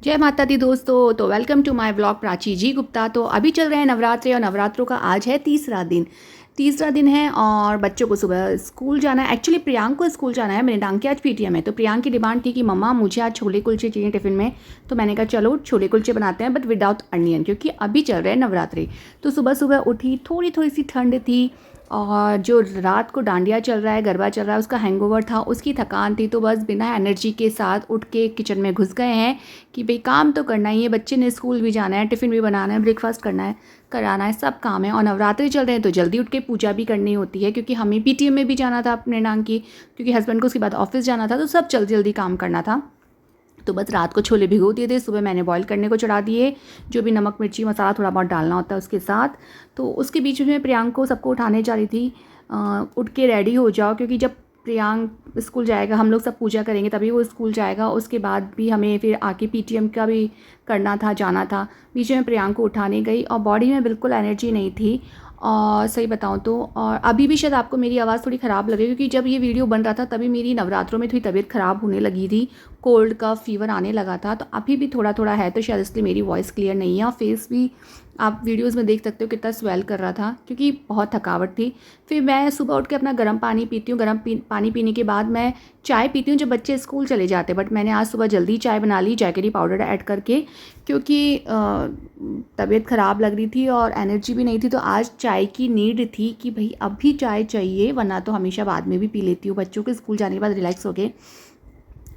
जय माता दी दोस्तों। तो welcome to my blog Prachi ji Gupta. तो अभी चल रहे हैं नवरात्रे और नवरात्रों का आज है तीसरा दिन है और बच्चों को सुबह स्कूल जाना है। एक्चुअली प्रियांक को स्कूल जाना है, मेरे डांग की आज पीटीएम है। तो प्रियांक की डिमांड थी कि मम्मा मुझे आज छोले कुलचे चाहिए टिफ़िन में। तो मैंने कहा चलो छोले कुलचे बनाते हैं बट विदाउट अनियन, क्योंकि अभी चल रहे हैं नवरात्रि। तो सुबह सुबह उठी, थोड़ी थोड़ी सी ठंड थी और जो रात को डांडिया चल रहा है, गरबा चल रहा है, उसका हैंगओवर था, उसकी थकान थी। तो बस बिना एनर्जी के साथ उठ के किचन में घुस गए हैं कि भाई काम तो करना ही है, बच्चे ने स्कूल भी जाना है, टिफ़िन भी बनाना है, ब्रेकफास्ट करना है, कराना है, सब काम है। और नवरात्रि चल रहे हैं तो जल्दी उठ के पूजा भी करनी होती है, क्योंकि हमें पीटीएम में भी जाना था अपने नाम की, क्योंकि हस्बैंड को उसके बाद ऑफिस जाना था। तो सब जल्दी जल्दी काम करना था। तो बस रात को छोले भिगो दिए थे, सुबह मैंने बॉईल करने को चढ़ा दिए, जो भी नमक मिर्ची मसाला थोड़ा बहुत डालना होता है उसके साथ। तो उसके बीच में प्रियांक को सबको उठाने जा रही थी, उठ के रेडी हो जाओ, क्योंकि जब प्रियांक स्कूल जाएगा, हम लोग सब पूजा करेंगे तभी वो स्कूल जाएगा। उसके बाद भी हमें फिर आके पीटीएम का भी करना था, जाना था। बीच में प्रियांक को उठाने गई और बॉडी में बिल्कुल एनर्जी नहीं थी, और सही बताऊं तो। और अभी भी शायद आपको मेरी आवाज़ थोड़ी ख़राब लगे, क्योंकि जब ये वीडियो बन रहा था तभी मेरी नवरात्रों में थोड़ी तबीयत ख़राब होने लगी थी, कोल्ड का फीवर आने लगा था। तो अभी भी थोड़ा थोड़ा है, तो शायद इसलिए मेरी वॉइस क्लियर नहीं है। और फेस भी आप वीडियोस में देख सकते हो कितना स्वेल कर रहा था, क्योंकि बहुत थकावट थी। फिर मैं सुबह उठ के अपना गर्म पानी पीती हूँ। पानी पीने के बाद मैं चाय पीती हूँ जब बच्चे स्कूल चले जाते हैं। बट मैंने आज सुबह जल्दी चाय बना ली जैगरी पाउडर ऐड करके, क्योंकि तबीयत ख़राब लग रही थी और एनर्जी भी नहीं थी। तो आज चाय की नीड थी कि भाई अभी चाय चाहिए, वरना तो हमेशा बाद में भी पी लेती हूँ बच्चों के स्कूल जाने के बाद रिलैक्स हो गए।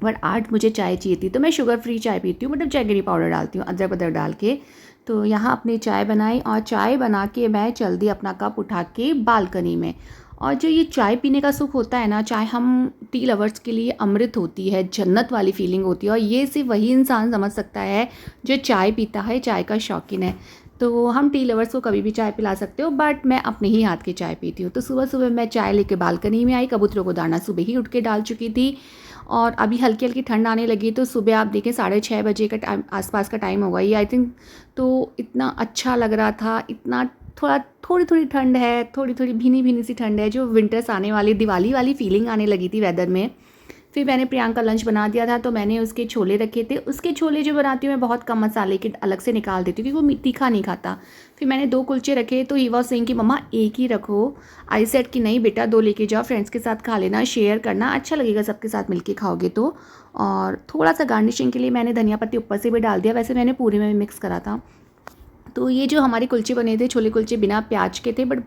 बट आज मुझे चाय चाहिए थी, तो मैं शुगर फ्री चाय पीती हूँ, मतलब जैगरी पाउडर डालती हूँ अदरक वदरक डाल के। तो यहाँ अपनी चाय बनाई और चाय बना के मैं चल दी अपना कप उठा के बालकनी में। और जो ये चाय पीने का सुख होता है ना, चाय हम टी लवर्स के लिए अमृत होती है, जन्नत वाली फीलिंग होती है। और ये सिर्फ वही इंसान समझ सकता है जो चाय पीता है, चाय का शौकीन है। तो हम टी लवर्स को कभी भी चाय पिला सकते हो, बट मैं अपने ही हाथ की चाय पीती हूँ। तो सुबह सुबह मैं चाय लेके बालकनी में आई। कबूतरों को दाना सुबह ही उठ के डाल चुकी थी और अभी हल्की हल्की ठंड आने लगी। तो सुबह आप देखें 6:30 बजे का टाइम, आसपास का टाइम होगा ये आई थिंक। तो इतना अच्छा लग रहा था, इतना थोड़ी थोड़ी ठंड है, थोड़ी थोड़ी भीनी भीनी सी ठंड है, जो विंटर्स आने वाली, दिवाली वाली फीलिंग आने लगी थी वेदर में। फिर मैंने प्रियांक का लंच बना दिया था, तो मैंने उसके छोले रखे थे। उसके छोले जो बनाती हूँ मैं बहुत कम मसाले के अलग से निकाल देती हूँ, क्योंकि वो तीखा नहीं खाता। फिर मैंने 2 कुलचे रखे, तो ही वॉज सेइंग कि मम्मा एक ही रखो। आई सेड कि नहीं बेटा, 2 लेके जाओ, फ्रेंड्स के साथ खा लेना, शेयर करना, अच्छा लगेगा सबके साथ मिलके खाओगे तो। और थोड़ा सा गार्निशिंग के लिए मैंने धनिया पत्ती ऊपर से भी डाल दिया, वैसे मैंने पूरे में मिक्स करा था। तो ये जो हमारे कुलचे बने थे, छोले कुलचे बिना प्याज के थे, बट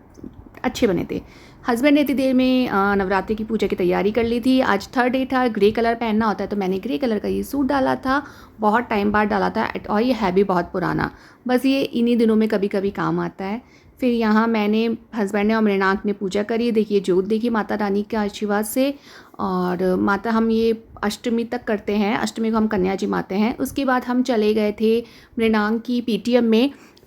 अच्छे बने थे। हस्बैंड ने इतनी देर में नवरात्रि की पूजा की तैयारी कर ली थी। आज 3rd डे था, ग्रे कलर पहनना होता है, तो मैंने ग्रे कलर का ये सूट डाला था, बहुत टाइम बाद डाला था। और ये है भी बहुत पुराना, बस ये इन्हीं दिनों में कभी कभी काम आता है। फिर यहाँ मैंने, हस्बैंड ने और मृणाक ने पूजा करी। देखिए जोत देखी माता रानी के आशीर्वाद से। और माता हम ये अष्टमी तक करते हैं, अष्टमी को हम कन्या जी माते हैं। उसके बाद हम चले गए थे मृणाक की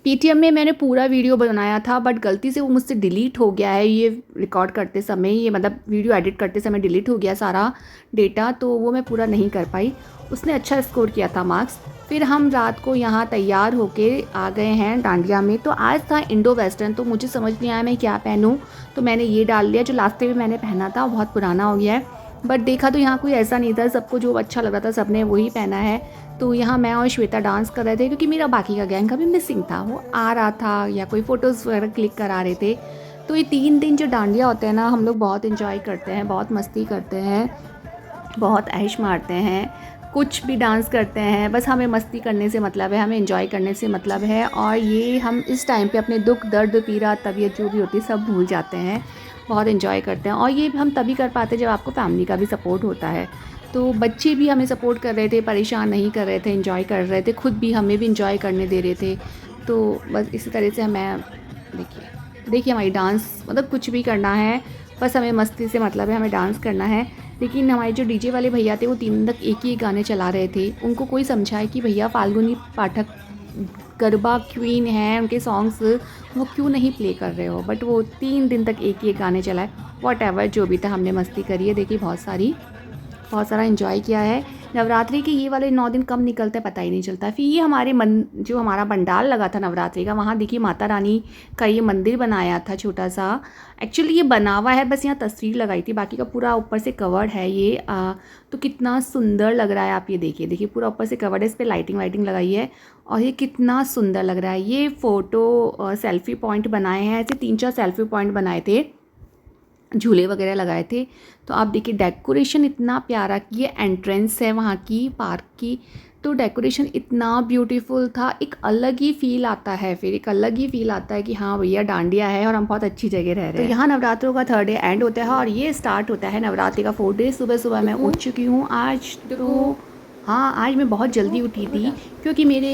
पीटीएम में मैंने पूरा वीडियो बनाया था, बट गलती से वो मुझसे डिलीट हो गया है। ये रिकॉर्ड करते समय, ये मतलब वीडियो एडिट करते समय डिलीट हो गया सारा डेटा, तो वो मैं पूरा नहीं कर पाई। उसने अच्छा स्कोर किया था मार्क्स। फिर हम रात को यहाँ तैयार होके आ गए हैं डांडिया में। तो आज था इंडो वेस्टर्न, तो मुझे समझ नहीं आया मैं क्या पहनूँ, तो मैंने ये डाल लिया। जो लास्ट में मैंने पहना था वो बहुत पुराना हो गया है, बट देखा तो यहाँ कोई ऐसा नहीं था, सबको जो अच्छा लग रहा था सबने वही पहना है। तो यहाँ मैं और श्वेता डांस कर रहे थे, क्योंकि मेरा बाकी का गैंग अभी मिसिंग था, वो आ रहा था या कोई फ़ोटोज़ वगैरह क्लिक करा रहे थे। तो ये 3 दिन जो डांडिया होते हैं ना, हम लोग बहुत इन्जॉय करते हैं, बहुत मस्ती करते हैं, बहुत ऐश मारते हैं, कुछ भी डांस करते हैं। बस हमें मस्ती करने से मतलब है, हमें एंजॉय करने से मतलब है। और ये हम इस टाइम पे अपने दुख दर्द पीड़ा तबीयत जो भी होती है सब भूल जाते हैं, बहुत एंजॉय करते हैं। और ये हम तभी कर पाते हैं जब आपको फैमिली का भी सपोर्ट होता है। तो बच्चे भी हमें सपोर्ट कर रहे थे, परेशान नहीं कर रहे थे, एंजॉय कर रहे थे, खुद भी हमें भी एंजॉय करने दे रहे थे। तो बस इसी तरह से मैं, देखिए हमारी डांस, मतलब कुछ भी करना है, बस हमें मस्ती से मतलब है, हमें डांस करना है। लेकिन हमारे जो डीजे वाले भैया थे वो 3 दिन तक एक ही गाने चला रहे थे। उनको कोई समझाए कि भैया फाल्गुनी पाठक गरबा क्वीन है, उनके सॉन्ग्स वो क्यों नहीं प्ले कर रहे हो, बट वो 3 दिन तक एक ही गाने चलाए। वॉट एवर जो भी था, हमने मस्ती करी है। देखिए बहुत सारी बहुत सारा एंजॉय किया है। नवरात्रि के ये वाले 9 दिन कब निकलते पता ही नहीं चलता। फिर ये हमारे जो हमारा पंडाल लगा था नवरात्रि का, वहाँ देखिए माता रानी का ये मंदिर बनाया था छोटा सा। एक्चुअली ये बना हुआ है, बस यहाँ तस्वीर लगाई थी, बाकी का पूरा ऊपर से कवर्ड है ये। तो कितना सुंदर लग रहा है, आप ये देखिए पूरा ऊपर से कवर्ड है, इस पर लाइटिंग वाइटिंग लगाई है और ये कितना सुंदर लग रहा है। ये फ़ोटो सेल्फ़ी पॉइंट बनाए हैं, ऐसे 3-4 सेल्फ़ी पॉइंट बनाए थे, झूले वगैरह लगाए थे। तो आप देखिए डेकोरेशन इतना प्यारा, ये एंट्रेंस है वहाँ की पार्क की, तो डेकोरेशन इतना ब्यूटीफुल था। एक अलग ही फील आता है, फिर एक अलग ही फील आता है कि हाँ भैया डांडिया है और हम बहुत अच्छी जगह रह रहे हैं। तो यहाँ नवरात्रों का 3rd डे एंड होता है और ये स्टार्ट होता है नवरात्रि का 4th डे। सुबह सुबह मैं उठ चुकी हूँ आज, तो हाँ आज मैं बहुत जल्दी उठी थी क्योंकि मेरे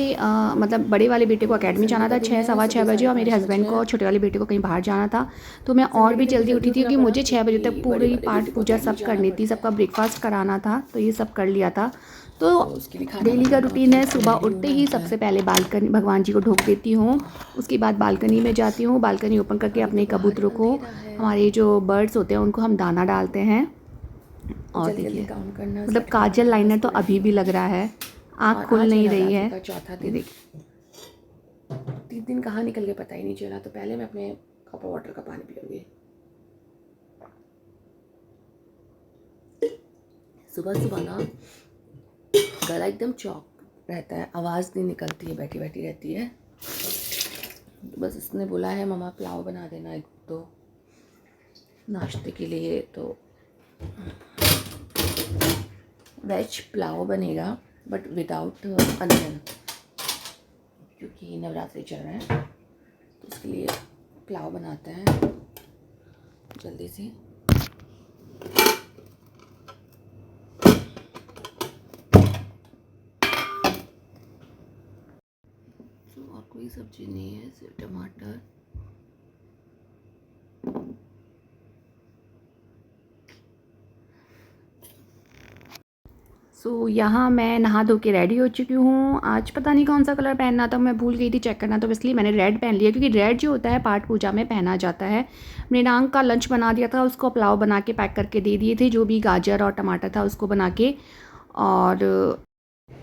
मतलब बड़े वाले बेटे को एकेडमी जाना था 6 सवा 6 बजे और मेरे हस्बैंड को और छोटे वाले बेटे को कहीं बाहर जाना था। तो मैं और भी जल्दी उठी थी क्योंकि मुझे 6 बजे तक पूरी पाठ पूजा सब करनी थी, सबका ब्रेकफास्ट कराना था, तो ये सब कर लिया था। तो डेली का रूटीन है, सुबह उठते ही सबसे पहले बालकनी भगवान जी को ढोक देती हूँ, उसके बाद बालकनी में जाती हूँ, बालकनी ओपन करके अपने कबूतरों को, हमारे जो बर्ड्स होते हैं उनको हम दाना डालते हैं। और देखिए मतलब काजल लाइनर तो अभी भी लग रहा है, आँख खुल नहीं रही है। चौथा दिन देखिए 3 दिन कहाँ निकल गए पता ही नहीं चला। तो पहले मैं अपने कप वाटर का पानी पीऊँगी। सुबह सुबह ना गला एकदम चौक रहता है, आवाज़ नहीं निकलती है, बैठी बैठी रहती है। बस इसने बोला है मम्मा पुलाव बना देना एक तो नाश्ते के लिए, तो वेज पुलाव बनेगा बट विदाउट अनियन, क्योंकि नवरात्रि चल रहे हैं तो इसके लिए पुलाव बनाते हैं जल्दी से। तो और कोई सब्जी नहीं है, सिर्फ टमाटर। सो यहाँ मैं नहा धो के रेडी हो चुकी हूँ। आज पता नहीं कौन सा कलर पहनना था, मैं भूल गई थी चेक करना, तो इसलिए मैंने रेड पहन लिया क्योंकि रेड जो होता है पाठ पूजा में पहना जाता है। मृणांक का लंच बना दिया था, उसको पुलाव बना के पैक करके दे दिए थे, जो भी गाजर और टमाटर था उसको बना के। और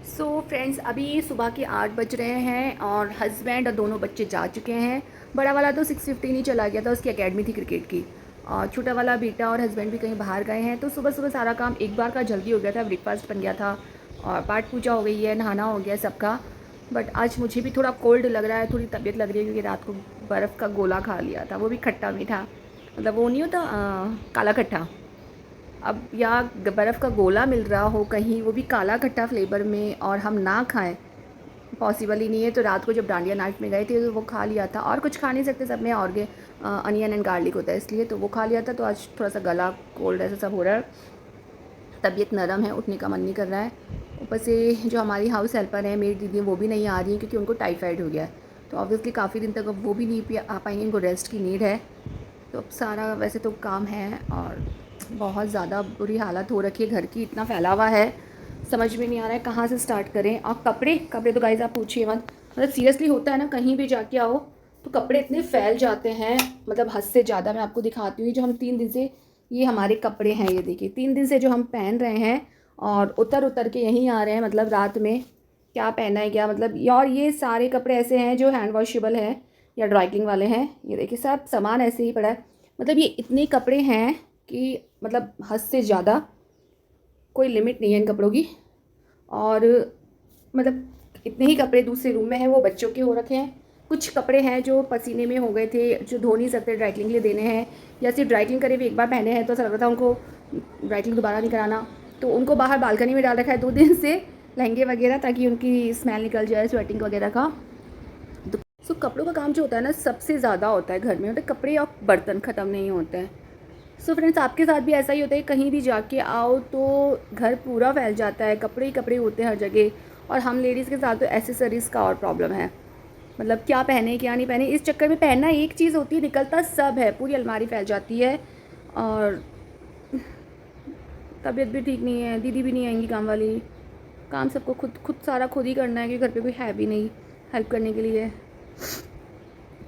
सो फ्रेंड्स अभी सुबह के 8 बज रहे हैं और हस्बैंड और दोनों बच्चे जा चुके हैं। बड़ा वाला तो 6:15 ही चला गया था, उसकी एकेडमी थी क्रिकेट की, और छोटा वाला बेटा और हस्बैंड भी कहीं बाहर गए हैं। तो सुबह सुबह सारा काम एक बार का जल्दी हो गया था, ब्रेकफास्ट बन गया था और पाठ पूजा हो गई है, नहाना हो गया सबका। बट आज मुझे भी थोड़ा कोल्ड लग रहा है, थोड़ी तबीयत लग रही है क्योंकि रात को बर्फ़ का गोला खा लिया था, वो भी खट्टा मीठा, मतलब वो नहीं होता काला खट्टा। अब या बर्फ़ का गोला मिल रहा हो कहीं, वो भी काला खट्टा फ्लेवर में, और हम ना खाएं पॉसिबल ही नहीं है। तो रात को जब डांडिया नाइट में गए थे तो वो खा लिया था, और कुछ खा नहीं सकते, सब में और अनियन एंड गार्लिक होता है इसलिए, तो वो खा लिया था। तो आज थोड़ा सा गला कोल्ड ऐसा सब हो रहा है, तबीयत नरम है, उठने का मन नहीं कर रहा है। ऊपर से जो हमारी हाउस हेल्पर है मेरी दीदी, वो भी नहीं आ रही है क्योंकि उनको टाइफाइड हो गया है, तो ऑब्वियसली काफ़ी दिन तक अब वो भी नहीं आ पाएंगे, इनको रेस्ट की नीड है। तो अब सारा वैसे तो काम है और बहुत ज़्यादा बुरी हालत हो रखी है घर की, इतना फैला हुआ है, समझ में नहीं आ रहा है कहाँ से स्टार्ट करें। और कपड़े तो गाइस आप पूछिए मत, मतलब सीरियसली होता है ना, कहीं भी जाके आओ तो कपड़े इतने फैल जाते हैं, मतलब हद से ज़्यादा। मैं आपको दिखाती हूँ, जो हम 3 दिन से, ये हमारे कपड़े हैं, ये देखिए 3 दिन से जो हम पहन रहे हैं और उतर के यहीं आ रहे हैं, मतलब रात में क्या पहना है क्या, मतलब। और ये सारे कपड़े ऐसे हैं जो हैंड वॉशेबल हैं या ड्राई क्लीनिंग वाले हैं, ये देखिए सब सामान ऐसे ही पड़ा है। मतलब ये इतने कपड़े हैं कि मतलब हद से ज़्यादा, कोई लिमिट नहीं है इन कपड़ों की। और मतलब इतने ही कपड़े दूसरे रूम में हैं, वो बच्चों के हो रखे हैं। कुछ कपड़े हैं जो पसीने में हो गए थे, जो धो नहीं सकते, ड्राई क्लीनिंग के लिए देने हैं, या सिर्फ ड्राई क्लीनिंग करे हुए एक बार पहने हैं तो ऐसा लग रहा था उनको ड्राई क्लीनिंग दोबारा नहीं कराना, तो उनको बाहर बालकनी में डाल रखा है 2 दिन से, लहंगे वगैरह, ताकि उनकी स्मेल निकल जाए स्वेटिंग वगैरह का। तो सो कपड़ों का काम जो होता है ना सबसे ज़्यादा होता है घर में, मतलब कपड़े और बर्तन ख़त्म नहीं होते हैं। सो फ्रेंड्स आपके साथ भी ऐसा ही होता है, कहीं भी जाके आओ तो घर पूरा फैल जाता है, कपड़े ही कपड़े होते हैं हर जगह। और हम लेडीज़ के साथ तो एसेसरीज़ का और प्रॉब्लम है, मतलब क्या पहने क्या नहीं पहने, इस चक्कर में पहनना एक चीज़ होती है, निकलता सब है, पूरी अलमारी फैल जाती है। और तबीयत भी ठीक नहीं है, दीदी भी नहीं आएंगी काम वाली, काम सबको खुद सारा खुद ही करना है क्योंकि घर पे कोई है भी नहीं हेल्प करने के लिए,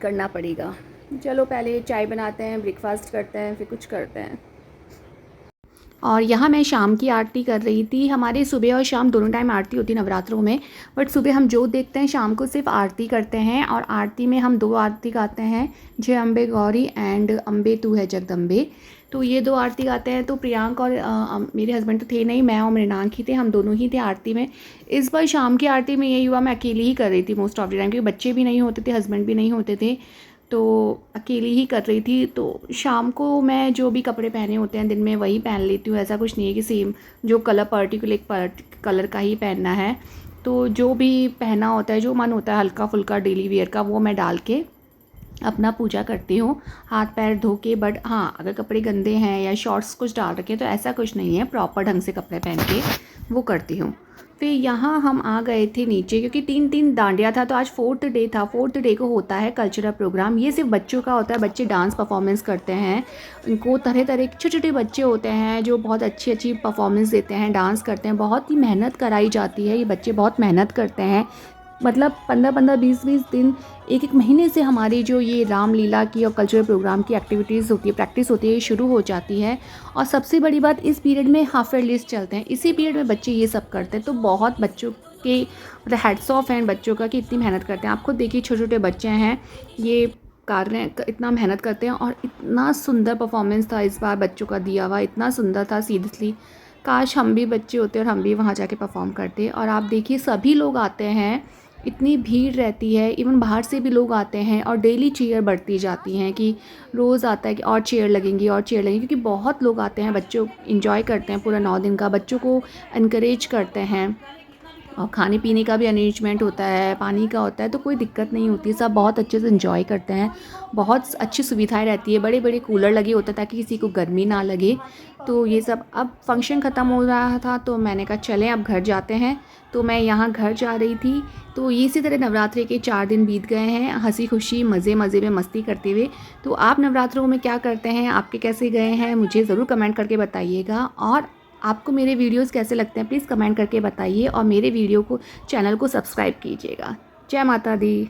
करना पड़ेगा। चलो पहले चाय बनाते हैं, ब्रेकफास्ट करते हैं, फिर कुछ करते हैं। और यहाँ मैं शाम की आरती कर रही थी। हमारे सुबह और शाम दोनों टाइम आरती होती है नवरात्रों में, बट सुबह हम जोत देखते हैं, शाम को सिर्फ आरती करते हैं। और आरती में हम 2 आरती गाते हैं, जय अम्बे गौरी एंड अम्बे तू है जगदम्बे। तो ये 2 आरती गाते हैं। तो प्रियांक और मेरे हस्बैंड तो थे नहीं, मैं और मृणांक ही थे, हम दोनों ही थे आरती में। इस बार शाम की आरती में यही हुआ, मैं अकेली ही कर रही थी मोस्ट ऑफ द टाइम, क्योंकि बच्चे भी नहीं होते थे, हस्बैंड भी नहीं होते थे, तो अकेली ही कर रही थी। तो शाम को मैं जो भी कपड़े पहने होते हैं दिन में वही पहन लेती हूँ। ऐसा कुछ नहीं है कि सेम जो कलर पर्टिकुलर कलर का ही पहनना है। तो जो भी पहना होता है, जो मन होता है हल्का फुल्का डेली वियर का, वो मैं डाल के अपना पूजा करती हूँ हाथ पैर धो के। बट हाँ, अगर कपड़े गंदे हैं या शॉर्ट्स कुछ डाल रखे तो ऐसा कुछ नहीं है, प्रॉपर ढंग से कपड़े पहन के वो करती हूँ। फिर यहाँ हम आ गए थे नीचे, क्योंकि 3 डांडिया था, तो आज 4th डे था। 4th डे को होता है कल्चरल प्रोग्राम। ये सिर्फ बच्चों का होता है, बच्चे डांस परफॉर्मेंस करते हैं। इनको तरह तरह के छोटे छोटे बच्चे होते हैं जो बहुत अच्छी अच्छी परफॉर्मेंस देते हैं, डांस करते हैं। बहुत ही मेहनत कराई जाती है, ये बच्चे बहुत मेहनत करते हैं। मतलब 15-15, 20-20 दिन, 1-1 महीने से हमारी जो ये रामलीला की और कल्चरल प्रोग्राम की एक्टिविटीज़ होती है, प्रैक्टिस होती है, ये शुरू हो जाती है। और सबसे बड़ी बात, इस पीरियड में हाफ ईयर लिस्ट चलते हैं, इसी पीरियड में बच्चे ये सब करते हैं। तो बहुत बच्चों के मतलब हेड्स ऑफ हैं बच्चों का कि इतनी मेहनत करते हैं। आप खुद देखिए, छोटे छोटे बच्चे हैं, ये कर रहे हैं, इतना मेहनत करते हैं। और इतना सुंदर परफॉर्मेंस था इस बार बच्चों का दिया हुआ, इतना सुंदर था। सीरियसली काश हम भी बच्चे होते और हम भी वहाँ जाके परफॉर्म करते। और आप देखिए, सभी लोग आते हैं, इतनी भीड़ रहती है, इवन बाहर से भी लोग आते हैं। और डेली चेयर बढ़ती जाती हैं कि रोज़ आता है कि और चेयर लगेंगी और चेयर लगेंगी, क्योंकि बहुत लोग आते हैं। बच्चों इन्जॉय करते हैं पूरा 9 दिन का, बच्चों को इनकरेज करते हैं। और खाने पीने का भी अरेंजमेंट होता है, पानी का होता है, तो कोई दिक्कत नहीं होती, सब बहुत अच्छे से इन्जॉय करते हैं। बहुत अच्छी सुविधाएं रहती है, बड़े बड़े कूलर लगे होते हैं ताकि किसी को गर्मी ना लगे। तो ये सब, अब फंक्शन ख़त्म हो रहा था तो मैंने कहा चलें अब घर जाते हैं। तो मैं यहाँ घर जा रही थी। तो इसी तरह नवरात्रि के 4 दिन बीत गए हैं, हंसी खुशी मज़े मज़े में मस्ती करते हुए। तो आप नवरात्रों में क्या करते हैं, आपके कैसे गए हैं, मुझे ज़रूर कमेंट करके बताइएगा। और आपको मेरे वीडियोस कैसे लगते हैं प्लीज़ कमेंट करके बताइए, और मेरे वीडियो को चैनल को सब्सक्राइब कीजिएगा। जय माता दी।